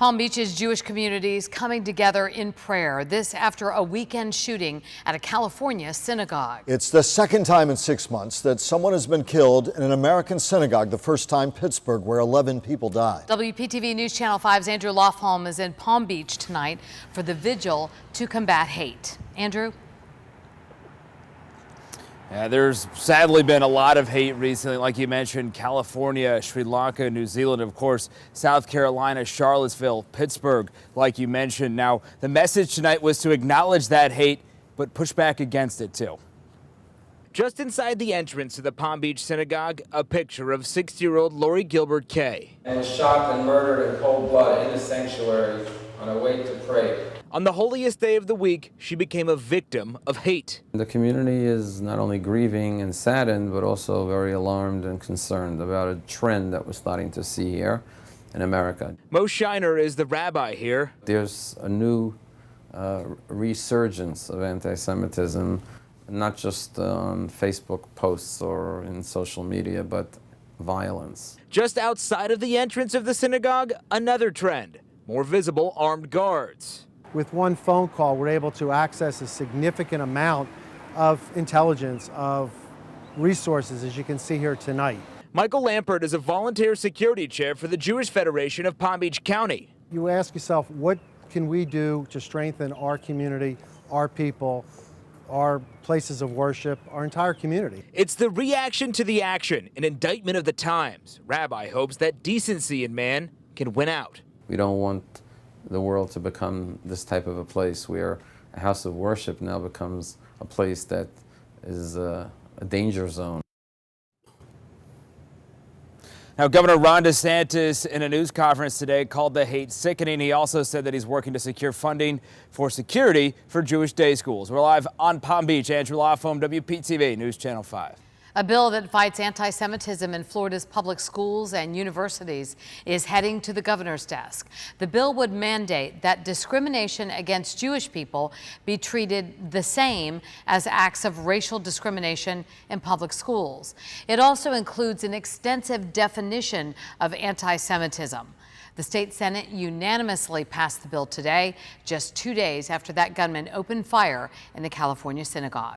Palm Beach's Jewish communities coming together in prayer. This after a weekend shooting at a California synagogue. It's the second time in 6 months that someone has been killed in an American synagogue. The first time Pittsburgh, where 11 people died. WPTV News Channel 5's Andrew Lofholm is in Palm Beach tonight for the vigil to combat hate. Andrew? Yeah, there's sadly been a lot of hate recently, like you mentioned, California, Sri Lanka, New Zealand, of course, South Carolina, Charlottesville, Pittsburgh, like you mentioned. Now, the message tonight was to acknowledge that hate, but push back against it, too. Just inside the entrance to the Palm Beach Synagogue, a picture of 60-year-old Lori Gilbert Kaye. And was shot and murdered in cold blood in the sanctuary on her way to pray. On the holiest day of the week, she became a victim of hate. The community is not only grieving and saddened, but also very alarmed and concerned about a trend that we're starting to see here in America. Rabbi Scheiner is the rabbi here. There's a new resurgence of anti-Semitism, not just on Facebook posts or in social media, but violence. Just outside of the entrance of the synagogue, another trend, more visible armed guards. With one phone call, we're able to access a significant amount of intelligence, of resources, as you can see here tonight. Michael Lampert is a volunteer security chair for the Jewish Federation of Palm Beach County. You ask yourself, what can we do to strengthen our community, our people, our places of worship, our entire community? It's the reaction to the action, an indictment of the times. Rabbi hopes that decency in man can win out. We don't want the world to become this type of a place where a house of worship now becomes a place that is a danger zone. Now, Governor Ron DeSantis, in a news conference today, called the hate sickening. He also said that he's working to secure funding for security for Jewish day schools. We're live on Palm Beach. Andrew Lofholm, WPTV News Channel 5. A bill that fights anti-Semitism in Florida's public schools and universities is heading to the governor's desk. The bill would mandate that discrimination against Jewish people be treated the same as acts of racial discrimination in public schools. It also includes an extensive definition of anti-Semitism. The state Senate unanimously passed the bill today, just 2 days after that gunman opened fire in the California synagogue.